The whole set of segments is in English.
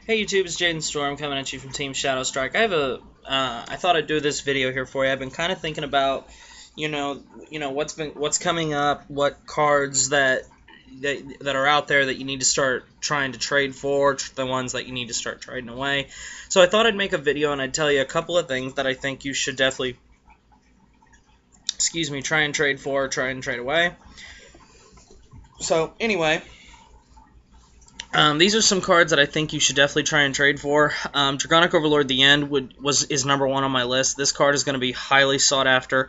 Hey YouTube, it's Jaden Storm coming at you from Team Shadow Strike. I thought I'd do this video here for you. I've been kind of thinking about, what's coming up, what cards that are out there that you need to start trying to trade for, the ones that you need to start trading away. So I thought I'd make a video and I'd tell you a couple of things that I think you should definitely, try and trade for, try and trade away. So anyway. These are some cards that I think you should definitely try and trade for. Draconic Overlord The End is number one on my list. This card is going to be highly sought after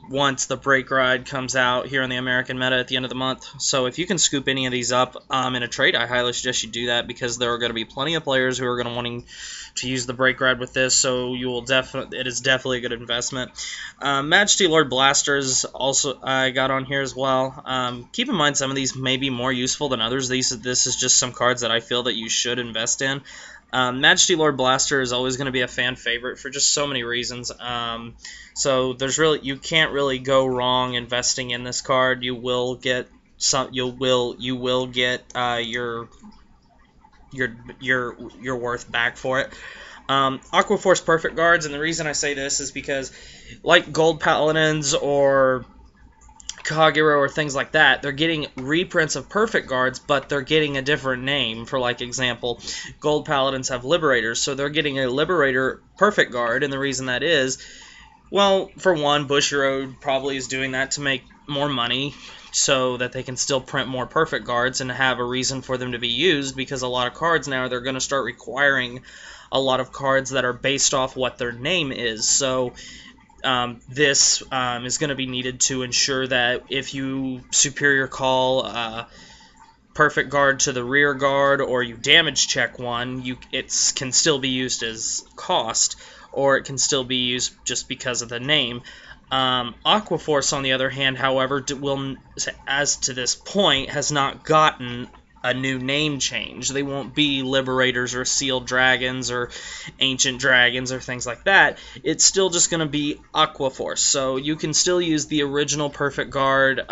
once the Break Ride comes out here in the American meta at the end of the month. So if you can scoop any of these up in a trade, I highly suggest you do that because there are going to be plenty of players who are going to wanting to use the Break Ride with this. So it is definitely a good investment. Majesty Lord Blasters also I got on here as well. Keep in mind some of these may be more useful than others. This is just some cards that I feel that you should invest in. Majesty Lord Blaster is always going to be a fan favorite for just so many reasons. So you can't really go wrong investing in this card. You will get your worth back for it. Aquaforce Perfect Guards, and the reason I say this is because, like Gold Paladins or Kagero or things like that, they're getting reprints of Perfect Guards, but they're getting a different name. For like example, Gold Paladins have Liberators, so they're getting a Liberator Perfect Guard, and the reason that is, well, for one, Bushiroad probably is doing that to make more money so that they can still print more Perfect Guards and have a reason for them to be used, because a lot of cards now, they're going to start requiring a lot of cards that are based off what their name is. So this is going to be needed to ensure that if you Superior Call Perfect Guard to the rear guard, or you damage check one, it can still be used as cost, or it can still be used just because of the name. Aquaforce, on the other hand, however, as to this point, has not gotten a new name change. They won't be Liberators or Sealed Dragons or Ancient Dragons or things like that. It's still just going to be Aquaforce. So you can still use the original Perfect Guard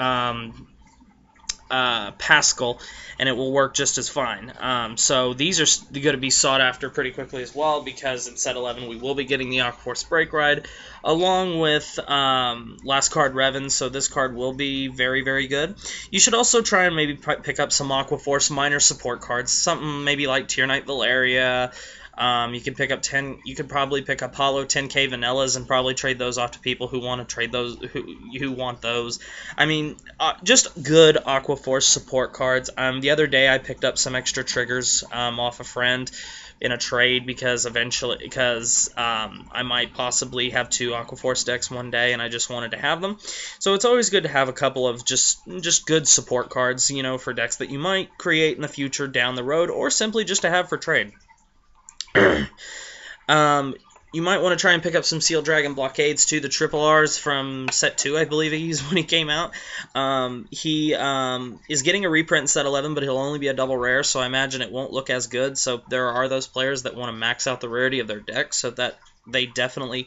Pascal, and it will work just as fine. So these are going to be sought after pretty quickly as well, because in set 11 we will be getting the Aquaforce Break Ride along with Last Card Revan, so this card will be very, very good. You should also try and maybe pick up some Aquaforce minor support cards, something maybe like Tier Knight Valeria. You can pick up 10. You could probably pick up Hollow 10k Vanillas and probably trade those off to people who want to trade those, who want those. I mean, just good Aquaforce support cards. The other day I picked up some extra triggers off a friend in a trade because I might possibly have 2 Aquaforce decks one day, and I just wanted to have them. So it's always good to have a couple of just good support cards, for decks that you might create in the future down the road, or simply just to have for trade. You might want to try and pick up some Sealed Dragon Blockades too. The Triple R's from set 2, I believe he used when he came out. He is getting a reprint in set 11, but he'll only be a double rare, so I imagine it won't look as good. So there are those players that want to max out the rarity of their deck, so that they definitely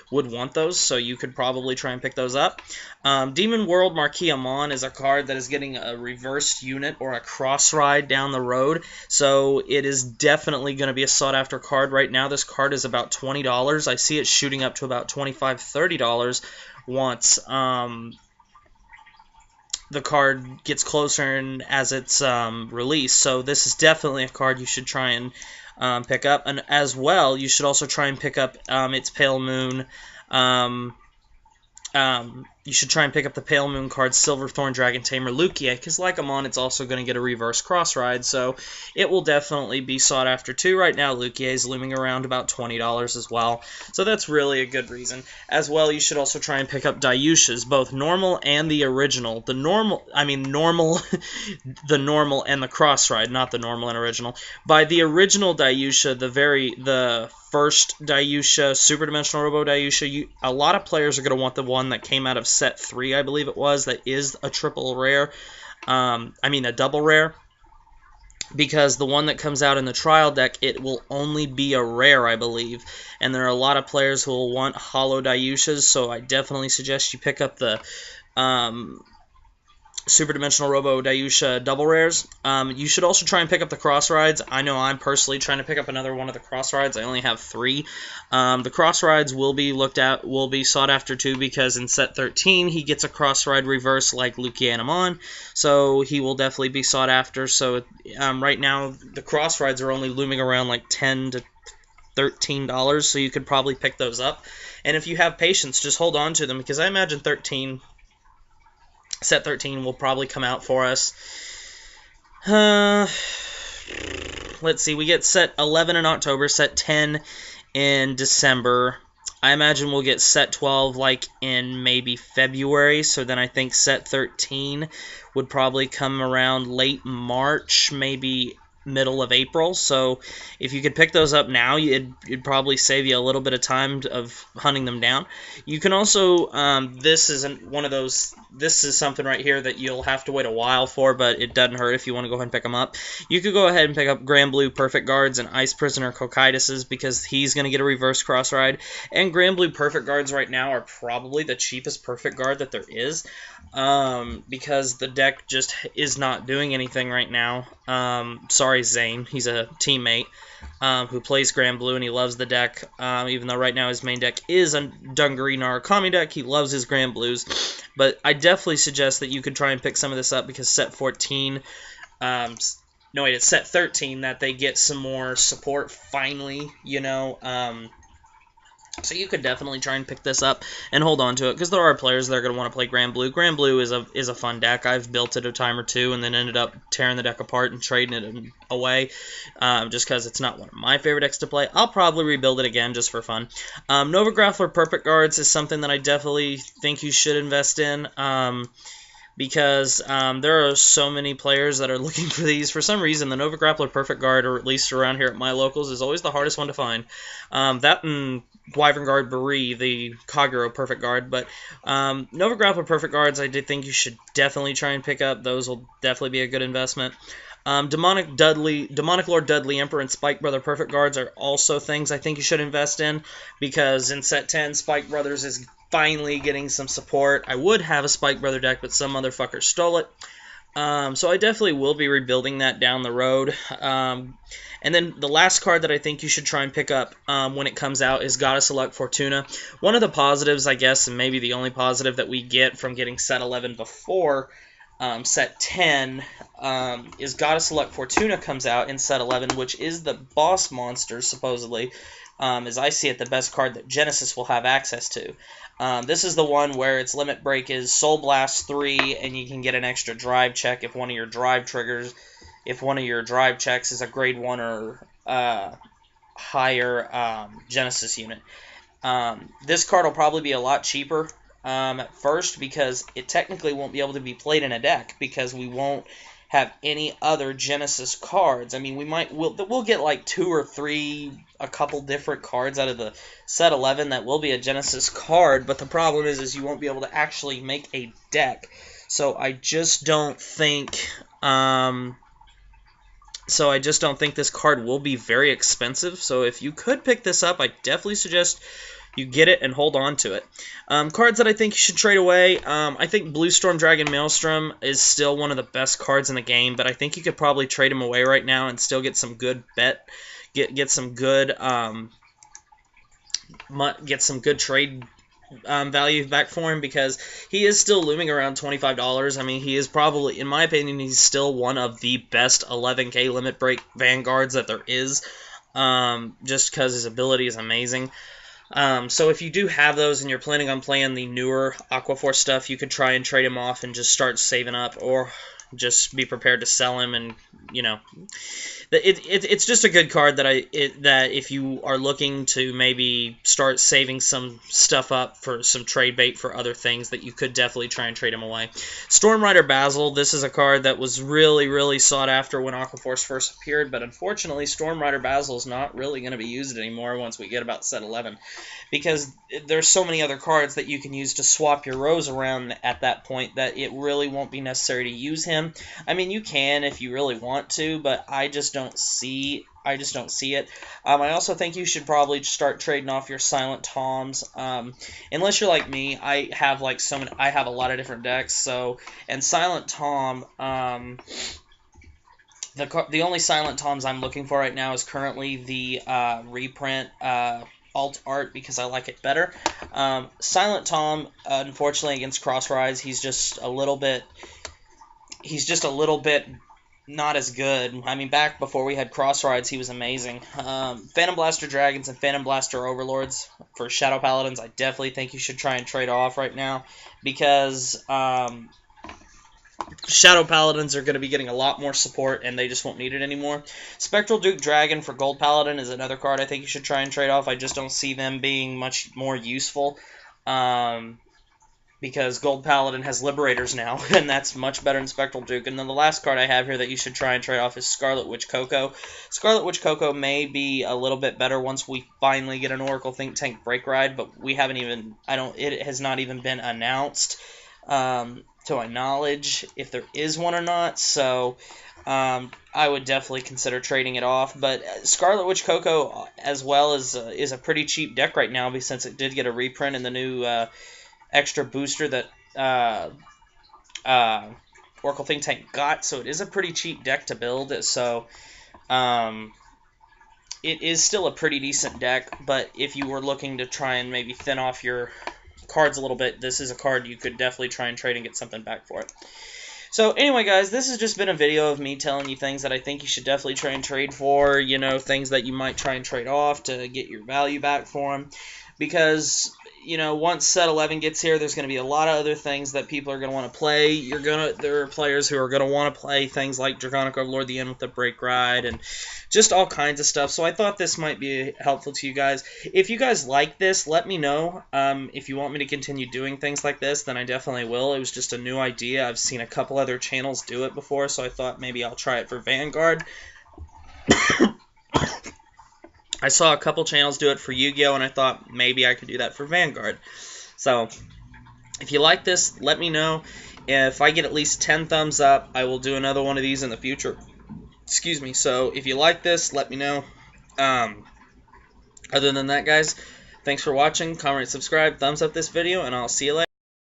would want those, so you could probably try and pick those up. Demon World Marquis Amon is a card that is getting a reversed unit or a cross ride down the road, so it is definitely going to be a sought-after card. Right now, this card is about $20. I see it shooting up to about $25, $30 once the card gets closer and as it's released. So this is definitely a card you should try and pick up, and as well, you should also try and pick up its Pale Moon. You should try and pick up the Pale Moon card, Silverthorn Dragon Tamer Lukia, because like Amon, it's also going to get a reverse cross ride, so it will definitely be sought after too. Right now, Lukia is looming around about $20 as well, so that's really a good reason. As well, you should also try and pick up Dayushas, both normal and the original. The normal and the cross ride, not the normal and original. By the original Dayusha, the first Dayusha, Super Dimensional Robo Dayusha, a lot of players are going to want the one that came out of set 3, I believe it was, that is a triple rare. A double rare. Because the one that comes out in the trial deck, it will only be a rare, I believe. And there are a lot of players who will want Hollow Dayushas, so I definitely suggest you pick up the Super Dimensional Robo Dayusha double rares. You should also try and pick up the cross rides. I know I'm personally trying to pick up another one of the cross rides. I only have 3. The cross rides will be sought after too, because in set 13 he gets a cross ride reverse like Lukianamon, so he will definitely be sought after. So right now the cross rides are only looming around like $10 to $13, so you could probably pick those up. And if you have patience, just hold on to them, because I imagine set 13 will probably come out for us. Let's see, we get set 11 in October, set 10 in December. I imagine we'll get set 12 like in maybe February, so then I think set 13 would probably come around late March, maybe middle of April. So if you could pick those up now, it'd probably save you a little bit of time of hunting them down. You can also, this is something right here that you'll have to wait a while for, but it doesn't hurt if you want to go ahead and pick them up. You could go ahead and pick up Grand Blue Perfect Guards and Ice Prisoner Kokaitis, because he's going to get a reverse cross ride. And Grand Blue Perfect Guards right now are probably the cheapest Perfect Guard that there is, because the deck just is not doing anything right now. Sorry, Zane. He's a teammate who plays Grand Blue, and he loves the deck. Even though right now his main deck is a Dungaree Narukami deck, he loves his Grand Blues. But I definitely suggest that you could try and pick some of this up, because set 14, it's set 13 that they get some more support finally, so you could definitely try and pick this up and hold on to it, because there are players that are going to want to play Grand Blue. Grand Blue is a fun deck. I've built it a time or two and then ended up tearing the deck apart and trading it away, just because it's not one of my favorite decks to play. I'll probably rebuild it again just for fun. Nova Grappler Perfect Guards is something that I definitely think you should invest in, because there are so many players that are looking for these. For some reason, the Nova Grappler Perfect Guard, or at least around here at my locals, is always the hardest one to find. That and Wyvern Guard Bari, the Kagero Perfect Guard. But Nova Grappler Perfect Guards, I did think you should definitely try and pick up. Those will definitely be a good investment. Demonic Lord Dudley Emperor, and Spike Brother Perfect Guards are also things I think you should invest in, because in set 10, Spike Brothers is finally getting some support. I would have a Spike Brother deck, but some motherfucker stole it. So I definitely will be rebuilding that down the road. And then the last card that I think you should try and pick up when it comes out is Goddess of Luck Fortuna. One of the positives, I guess, and maybe the only positive that we get from getting set 11 before set 10 is Goddess of Luck Fortuna comes out in set 11, which is the boss monster, supposedly. As I see it, the best card that Genesis will have access to. This is the one where its limit break is Soul Blast 3, and you can get an extra drive check if one of your drive checks is a grade 1 or higher Genesis unit. This card will probably be a lot cheaper at first, because it technically won't be able to be played in a deck, because we won't have any other Genesis cards. I mean, we'll get like 2 or 3, a couple different cards out of the set 11 that will be a Genesis card, but the problem is you won't be able to actually make a deck. So I just don't think this card will be very expensive. So if you could pick this up, I definitely suggest you get it and hold on to it. Cards that I think you should trade away. I think Blue Storm Dragon Maelstrom is still one of the best cards in the game, but I think you could probably trade him away right now and still get some good get some good trade value back for him, because he is still looming around $25. I mean, he is probably, in my opinion, he's still one of the best 11k limit break Vanguards that there is, just because his ability is amazing. So if you do have those and you're planning on playing the newer Aquaforce stuff, you could try and trade him off and just start saving up, or just be prepared to sell him. And it's just a good card that that if you are looking to maybe start saving some stuff up for some trade bait for other things, that you could definitely try and trade him away. Storm Rider Basil, this is a card that was really, really sought after when Aquaforce first appeared, but unfortunately Storm Rider Basil is not really going to be used anymore once we get about set 11, because there's so many other cards that you can use to swap your rows around at that point that it really won't be necessary to use him. him. I mean, you can if you really want to, but I just don't see it. I also think you should probably start trading off your Silent Toms. Unless you're like me, I have like I have a lot of different decks. So, and Silent Tom, the only Silent Toms I'm looking for right now is currently the reprint alt art, because I like it better. Silent Tom, unfortunately, against Crossrise, he's just a little bit not as good. I mean, back before we had Crossrides, he was amazing. Phantom Blaster Dragons and Phantom Blaster Overlords for Shadow Paladins, I definitely think you should try and trade off right now, because Shadow Paladins are going to be getting a lot more support, and they just won't need it anymore. Spectral Duke Dragon for Gold Paladin is another card I think you should try and trade off. I just don't see them being much more useful, because Gold Paladin has Liberators now, and that's much better than Spectral Duke. And then the last card I have here that you should try and trade off is Scarlet Witch Coco. Scarlet Witch Coco may be a little bit better once we finally get an Oracle Think Tank Break Ride, but we haven't even, it has not even been announced, to my knowledge, if there is one or not, so I would definitely consider trading it off. But Scarlet Witch Coco, as well, is a pretty cheap deck right now, since it did get a reprint in the new extra booster that Oracle Think Tank got, so it is a pretty cheap deck to build. So it is still a pretty decent deck, but if you were looking to try and maybe thin off your cards a little bit, this is a card you could definitely try and trade and get something back for it. So anyway, guys, this has just been a video of me telling you things that I think you should definitely try and trade for, you know, things that you might try and trade off to get your value back for them, because, you know, once set 11 gets here, there's going to be a lot of other things that people are going to want to play. There are players who are going to want to play things like Draconic Overlord the End with the Break Ride and just all kinds of stuff. So I thought this might be helpful to you guys. If you guys like this, let me know. If you want me to continue doing things like this, then I definitely will. It was just a new idea. I've seen a couple other channels do it before, so I thought maybe I'll try it for Vanguard. I saw a couple channels do it for Yu-Gi-Oh! And I thought maybe I could do that for Vanguard. So, if you like this, let me know. If I get at least 10 thumbs up, I will do another one of these in the future. Excuse me. So, if you like this, let me know. Other than that, guys, thanks for watching. Comment, subscribe, thumbs up this video, and I'll see you later.